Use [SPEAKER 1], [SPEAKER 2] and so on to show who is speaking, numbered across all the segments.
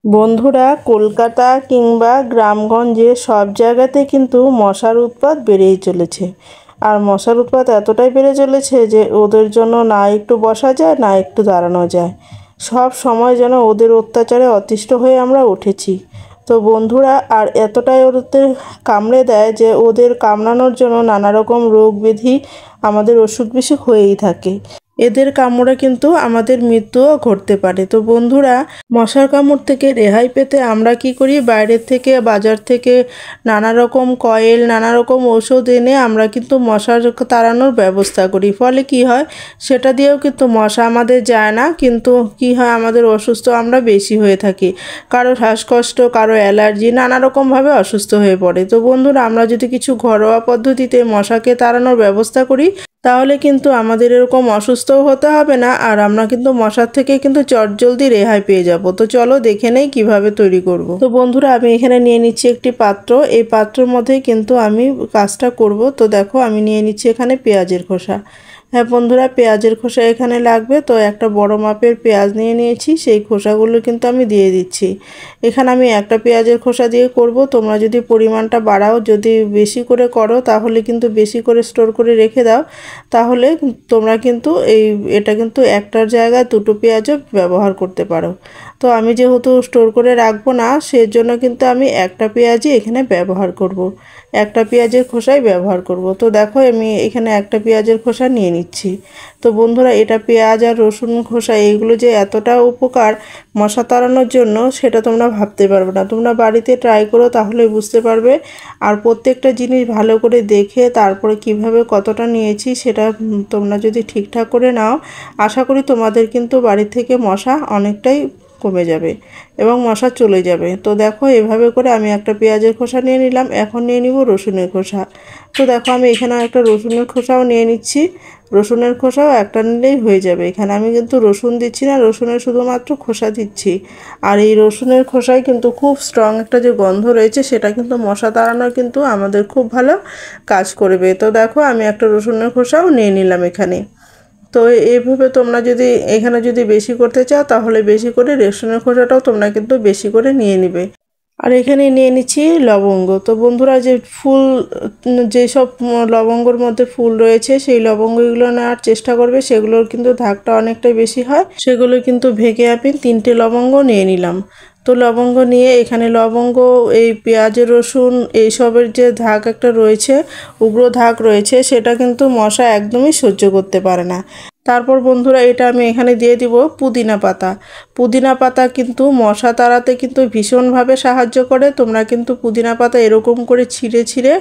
[SPEAKER 1] বন্ধুরা, কলকাতা কিংবা গ্রামগঞ্জে সব জায়গাতে কিন্তু মশার উৎপাত বেড়েই চলেছে। আর মশার উৎপাত এতটাই বেড়ে চলেছে যে ওদের জন্য না একটু বসা যায় না একটু দাঁড়ানো যায়। সব সময় যেন ওদের অত্যাচারে অতিষ্ঠ হয়ে আমরা উঠেছি। তো বন্ধুরা, আর এতটাই ওদের কামড়ে দেয় যে ওদের কামড়ানোর জন্য নানা রকম রোগ ব্যাধি আমাদের অসুখ বিসুখ হয়েই থাকে। এদের কামড়ে কিন্তু আমাদের মৃত্যুও ঘটতে পারে। তো বন্ধুরা, মশার কামড় থেকে রেহাই পেতে আমরা কি করি, বাইরের থেকে বাজার থেকে নানা রকম কয়েল নানা রকম ওষুধ এনে আমরা কিন্তু মশার তাড়ানোর ব্যবস্থা করি। ফলে কি হয়, সেটা দিয়েও কিন্তু মশা আমাদের যায় না, কিন্তু কি হয়, আমাদের অসুস্থ আমরা বেশি হয়ে থাকি। কারো শ্বাসকষ্ট, কারো অ্যালার্জি, নানা রকমভাবে অসুস্থ হয়ে পড়ে। তো বন্ধুরা, আমরা যদি কিছু ঘরোয়া পদ্ধতিতে মশাকে তাড়ানোর ব্যবস্থা করি, তাহলে কিন্তু আমাদের এরকম অসুস্থও হতে হবে না, আর আমরা কিন্তু মশার থেকে কিন্তু চটজলদি রেহাই পেয়ে যাব। তো চলো দেখে নেই কিভাবে তৈরি করব। তো বন্ধুরা, আমি এখানে নিয়ে নিচ্ছি একটি পাত্র। এই পাত্রের মধ্যেই কিন্তু আমি কাজটা করব। তো দেখো, আমি নিয়ে নিচ্ছি এখানে পেঁয়াজের খোসা। হ্যাঁ বন্ধুরা, পেঁয়াজের খোসা এখানে লাগবে। তো একটা বড় মাপের পেঁয়াজ নিয়ে নিয়েছি, সেই খোসাগুলো কিন্তু আমি দিয়ে দিচ্ছি। এখানে আমি একটা পেঁয়াজের খোসা দিয়ে করব। তোমরা যদি পরিমাণটা বাড়াও, যদি বেশি করে করো, তাহলে কিন্তু বেশি করে স্টোর করে রেখে দাও, তাহলে তোমরা কিন্তু এটা কিন্তু একটার জায়গায় দুটো পেঁয়াজও ব্যবহার করতে পারো। তো আমি যেহেতু স্টোর করে রাখবো না, সেজন্য কিন্তু আমি একটা পেঁয়াজই এখানে ব্যবহার করব। একটা পেঁয়াজের খোসাই ব্যবহার করব। তো দেখো, আমি এখানে একটা পেঁয়াজের খোসা নিয়ে নিচ্ছি। তো বন্ধুরা, এটা পেঁয়াজ আর রসুন খোসা এইগুলো যে এতটা উপকার মশা তাড়ানোর জন্য, সেটা তোমরা ভাবতে পারবে না। তোমরা বাড়িতে ট্রাই করো, তাহলে বুঝতে পারবে। আর প্রত্যেকটা জিনিস ভালো করে দেখে তারপরে কিভাবে কতটা নিয়েছি সেটা তোমরা যদি ঠিকঠাক করে নাও, আশা করি তোমাদের কিন্তু বাড়ি থেকে মশা অনেকটাই কমে যাবে এবং মশা চলে যাবে। তো দেখো, এভাবে করে আমি একটা পেঁয়াজের খোসা নিয়ে নিলাম। এখন নিয়ে নিব রসুনের খোসা। তো দেখো, আমি এখানে একটা রসুনের খোসাও নিয়ে নিচ্ছি। রসুনের খোসাও একটা নিলেই হয়ে যাবে। এখানে আমি কিন্তু রসুন দিচ্ছি না, রসুনের শুধুমাত্র খোসা দিচ্ছি। আর এই রসুনের খোসায় কিন্তু খুব স্ট্রং একটা যে গন্ধ রয়েছে, সেটা কিন্তু মশা তাড়ানোর কিন্তু আমাদের খুব ভালো কাজ করবে। তো দেখো, আমি একটা রসুনের খোসাও নিয়ে নিলাম এখানে। তো এইভাবে তোমরা যদি এখানে যদি বেশি করতে চাও, তাহলে বেশি করে রসুনের খোসাটাও তোমরা কিন্তু বেশি করে নিয়ে নিবে। আর এখানে নিয়ে নিচ্ছি লবঙ্গ। তো বন্ধুরা, যে ফুল, যেসব লবঙ্গর মধ্যে ফুল রয়েছে, সেই লবঙ্গগুলো নেওয়ার চেষ্টা করবে। সেগুলোর কিন্তু ধাকটা অনেকটাই বেশি হয়। সেগুলো কিন্তু ভেঙে আমি 3টে লবঙ্গ নিয়ে নিলাম। তো লবঙ্গ নিয়ে এখানে লবঙ্গ, এই পেঁয়াজ রসুন এইসবের যে ধাক একটা রয়েছে, উগ্র ধাক রয়েছে, সেটা কিন্তু মশা একদমই সহ্য করতে পারে না। তারপর বন্ধুরা, এটা আমি এখানে দিয়ে দিব পুদিনা পাতা। পুদিনা পাতা কিন্তু মশা তাড়াতে কিন্তু ভীষণভাবে সাহায্য করে। তোমরা কিন্তু পুদিনা পাতা এরকম করে ছিঁড়ে ছিঁড়ে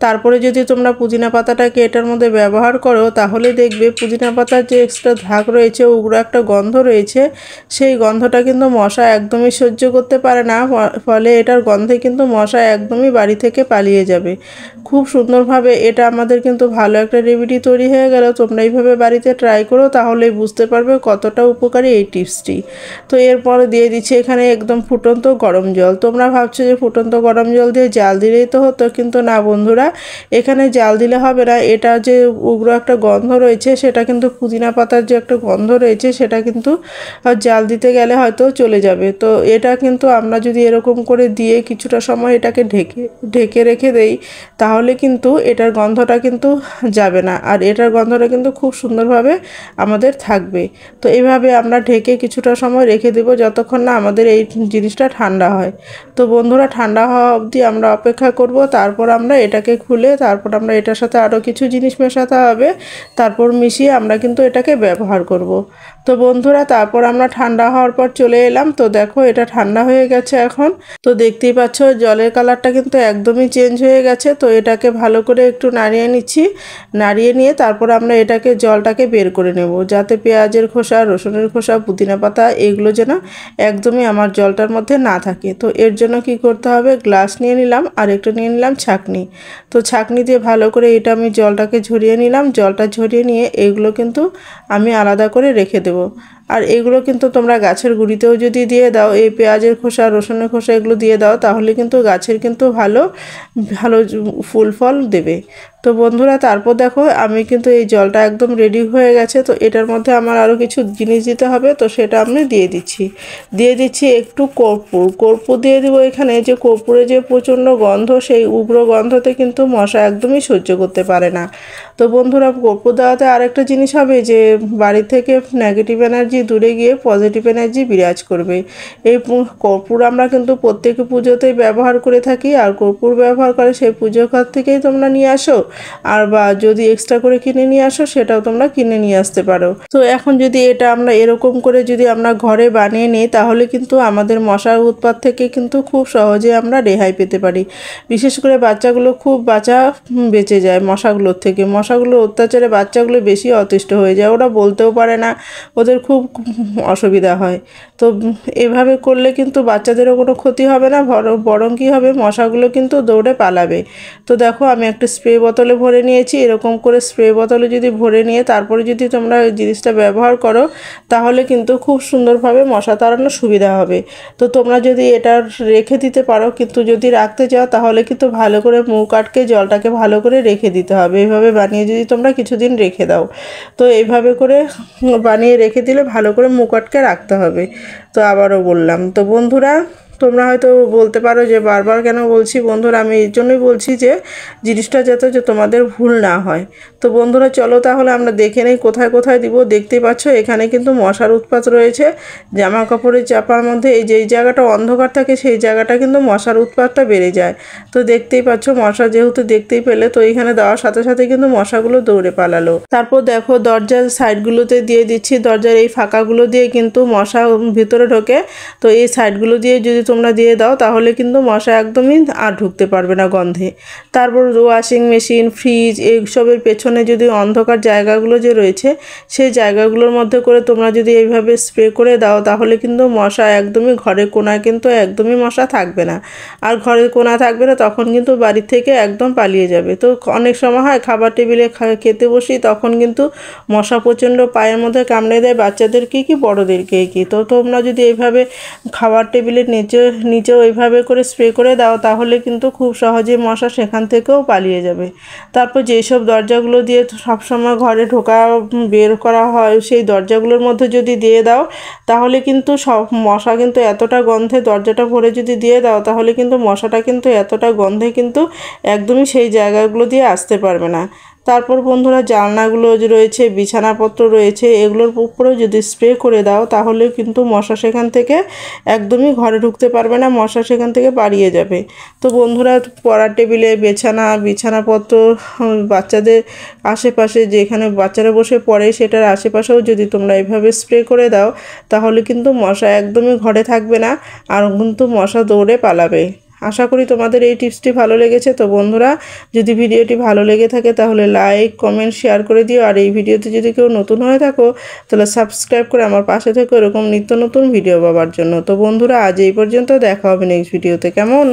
[SPEAKER 1] তারপরে যদি তোমরা পুদিনা পাতাটাকে এটার মধ্যে ব্যবহার করো, তাহলে দেখবে পুদিনা পাতার যে এক্সট্রা ধাক রয়েছে, উগ্র একটা গন্ধ রয়েছে, সেই গন্ধটা কিন্তু মশা একদমই সহ্য করতে পারে না। ফলে এটার গন্ধে কিন্তু মশা একদমই বাড়ি থেকে পালিয়ে যাবে। খুব সুন্দরভাবে এটা আমাদের কিন্তু ভালো একটা রেমেডি তৈরি হয়ে গেল। তোমরা এইভাবে বাড়িতে ট্রাই করো, তাহলেই বুঝতে পারবে কতটা উপকারী এই টিপসটি। তো এরপরে দিয়ে দিচ্ছি এখানে একদম ফুটন্ত গরম জল। তোমরা ভাবছো যে ফুটন্ত গরম জল দিয়ে জাল দিলেই তো হতো, কিন্তু না বন্ধুরা, এখানে জাল দিলে হবে না। এটা যে উগ্র একটা গন্ধ রয়েছে, সেটা কিন্তু পুদিনা পাতার যে একটা গন্ধ রয়েছে, সেটা কিন্তু জাল দিতে গেলে হয়তো চলে যাবে। তো এটা কিন্তু আমরা যদি এরকম করে দিয়ে কিছুটা সময় এটাকে ঢেকে ঢেকে রেখে দেই, তাহলে কিন্তু এটার গন্ধটা কিন্তু যাবে না, আর এটার গন্ধটা কিন্তু খুব সুন্দরভাবে আমাদের থাকবে। তো এইভাবে আমরা ঢেকে কিছুটা সময় রেখে দেব, যতক্ষণ না আমাদের এই জিনিসটা ঠান্ডা হয়। তো বন্ধুরা, ঠান্ডা হওয়া অবধি আমরা অপেক্ষা করব। তারপর আমরা এটাকে খুলে তারপর আমরা এটার সাথে আরও কিছু জিনিস মেশাতে হবে, তারপর মিশিয়ে আমরা কিন্তু এটাকে ব্যবহার করব। তো বন্ধুরা, তারপর আমরা ঠান্ডা হওয়ার পর চলে এলাম। তো দেখো, এটা ঠান্ডা হয়ে গেছে এখন। তো দেখতেই পাচ্ছ জলের কালারটা কিন্তু একদমই চেঞ্জ হয়ে গেছে। তো এটাকে ভালো করে একটু নাড়িয়ে নিচ্ছি। নাড়িয়ে নিয়ে তারপর আমরা এটাকে জলটাকে বের করে নেব, যাতে পেঁয়াজের খোসা, রসুনের খোসা, পুদিনা পাতা এগুলো যেন একদমই আমার জলটার মধ্যে না থাকে। তো এর জন্য কি করতে হবে, গ্লাস নিয়ে নিলাম আর একটু নিয়ে নিলাম ছাঁকনি। তো ছাঁকনি দিয়ে ভালো করে এটা আমি জলটাকে ঝরিয়ে নিলাম। জলটা ঝরিয়ে নিয়ে এগুলো কিন্তু আমি আলাদা করে রেখে দেব। আর এগুলো কিন্তু তোমরা গাছের গুঁড়িতেও যদি দিয়ে দাও, এই পেঁয়াজের খোসা, রসুনের খোসা এগুলো দিয়ে দাও, তাহলে কিন্তু গাছের কিন্তু ভালো ভালো ফুল ফল দেবে। তো বন্ধুরা তারপর দেখো আমি কিন্তু এই জলটা একদম রেডি হয়ে গেছে। তো এটার মধ্যে আমার আরও কিছু জিনিস দিতে হবে, তো সেটা আমি দিয়ে দিচ্ছি একটু কর্পূর দিয়ে দিব এখানে। যে কর্পূরে যে প্রচণ্ড গন্ধ, সেই উগ্র গন্ধতে কিন্তু মশা একদমই সহ্য করতে পারে না। তো বন্ধুরা কর্পূর দেওয়াতে আরেকটা জিনিস হবে যে বাড়ি থেকে নেগেটিভ এনার্জি দূরে গিয়ে পজিটিভ এনার্জি বিরাজ করবে। এই কর্পূর আমরা কিন্তু প্রত্যেক পুজোতেই ব্যবহার করে থাকি, আর কর্পূর ব্যবহার করে সেই পুজো ঘর থেকেই তোমরা নিয়ে আসো, আর বা যদি এক্সট্রা করে কিনে নিয়ে আসো সেটাও তোমরা কিনে নিয়ে আসতে পারো। তো এখন যদি এটা আমরা এরকম করে যদি আমরা ঘরে বানিয়ে নিই, তাহলে কিন্তু আমাদের মশার উৎপাত থেকে কিন্তু খুব সহজে আমরা রেহাই পেতে পারি। বিশেষ করে বাচ্চাগুলো খুব বেঁচে যায় মশাগুলোর থেকে। মশাগুলোর অত্যাচারে বাচ্চাগুলো বেশি অতিষ্ঠ হয়ে যায়, ওরা বলতেও পারে না, ওদের খুব অসুবিধা হয়। তো এভাবে করলে কিন্তু বাচ্চাদেরও কোনো ক্ষতি হবে না, বরং কী হবে, মশাগুলো কিন্তু দৌড়ে পালাবে। তো দেখো আমি একটা স্প্রে বোতলে ভরে নিয়েছি। এরকম করে স্প্রে বোতলে যদি ভরে নিয়ে তারপরে যদি তোমরা এই জিনিসটা ব্যবহার করো, তাহলে কিন্তু খুব সুন্দরভাবে মশা তাড়ানোর সুবিধা হবে। তো তোমরা যদি এটা রেখে দিতে পারো, কিন্তু যদি রাখতে চাও তাহলে কিন্তু ভালো করে মুখ আটকে জলটাকে ভালো করে রেখে দিতে হবে। এইভাবে বানিয়ে যদি তোমরা কিছুদিন রেখে দাও, তো এইভাবে করে বানিয়ে রেখে দিলে ভালো করে মুখ আটকে রাখতে হবে। তো আবারও বললাম, তো বন্ধুরা তোমরা হয়তো বলতে পারো যে বারবার কেন বলছি। বন্ধুরা আমি এই জন্যই বলছি যে জিনিসটা যাতে যে তোমাদের ভুল না হয়। তো বন্ধুরা চলো তাহলে আমরা দেখে নেই কোথায় কোথায় দিব। দেখতেই পাচ্ছ এখানে কিন্তু মশার উৎপাত রয়েছে। জামা কাপড়ের চাপার মধ্যে এই যেই জায়গাটা অন্ধকার থাকে সেই জায়গাটা কিন্তু মশার উৎপাতটা বেড়ে যায়। তো দেখতেই পাচ্ছ মশা যেহেতু দেখতেই পেলে, তো এখানে দেওয়ার সাথে সাথে কিন্তু মশাগুলো দৌড়ে পালালো। তারপর দেখো দরজার সাইডগুলোতে দিয়ে দিচ্ছি, দরজার এই ফাঁকাগুলো দিয়ে কিন্তু মশা ভিতরে ঢোকে। তো এই সাইডগুলো দিয়ে যদি তোমরা দিয়ে দাও, তাহলে কিন্তু মশা একদমই আর ঢুকতে পারবে না গন্ধে। তারপর ওয়াশিং মেশিন, ফ্রিজ এইসবের পেছনে যদি অন্ধকার জায়গাগুলো যে রয়েছে, সেই জায়গাগুলোর মধ্যে করে তোমরা যদি এইভাবে স্প্রে করে দাও, তাহলে কিন্তু মশা একদমই ঘরের কোনায় কিন্তু একদমই মশা থাকবে না। আর ঘরের কোনা থাকবে না, তখন কিন্তু বাড়ি থেকে একদম পালিয়ে যাবে। তো অনেক সময় হয় খাবার টেবিলে খেতে বসি, তখন কিন্তু মশা প্রচণ্ড পায়ের মধ্যে কামড়ে দেয়, বাচ্চাদেরকে কি বড়োদেরকে কি। তো তোমরা যদি এইভাবে খাবার টেবিলের নিচেও এইভাবে করে স্প্রে করে দাও, তাহলে কিন্তু খুব সহজে মশা সেখান থেকেও পালিয়ে যাবে। তারপর যেসব দরজাগুলো দিয়ে সবসময় ঘরে ঢোকা বের করা হয়, সেই দরজাগুলোর মধ্যে যদি দিয়ে দাও, তাহলে কিন্তু সব মশা কিন্তু এতটা গন্ধে দরজাটা ভরে যদি দিয়ে দাও, তাহলে কিন্তু মশাটা কিন্তু এতটা গন্ধে কিন্তু একদমই সেই জায়গাগুলো দিয়ে আসতে পারবে না। তারপর বন্ধুরা জানলাগুলো যে রয়েছে, বিছানাপত্র রয়েছে, এগুলোর উপরেও যদি স্প্রে করে দাও, তাহলে কিন্তু মশা সেখান থেকে একদমই ঘরে ঢুকতে পারবে না, মশা সেখান থেকে পালিয়ে যাবে। তো বন্ধুরা পড়ার টেবিলে বিছানাপত্র, বাচ্চাদের আশেপাশে যেখানে বাচ্চারা বসে পড়ে সেটার আশেপাশেও যদি তোমরা এভাবে স্প্রে করে দাও, তাহলে কিন্তু মশা একদমই ঘরে থাকবে না, আর কিন্তু মশা দৌড়ে পালাবে। আশা করি তোমাদের এই টিপসটি ভালো লেগেছে। তো বন্ধুরা যদি ভিডিওটি ভালো লেগে থাকে তাহলে লাইক, কমেন্ট, শেয়ার করে দিও। আর এই ভিডিওতে যদি কেউ নতুন হয়ে থাকো, তাহলে সাবস্ক্রাইব করে আমার পাশে থেকো এরকম নিত্য নতুন ভিডিও পাওয়ার জন্য। তো বন্ধুরা আজ এই পর্যন্ত, দেখা হবে নেক্সট ভিডিওতে, কেমন?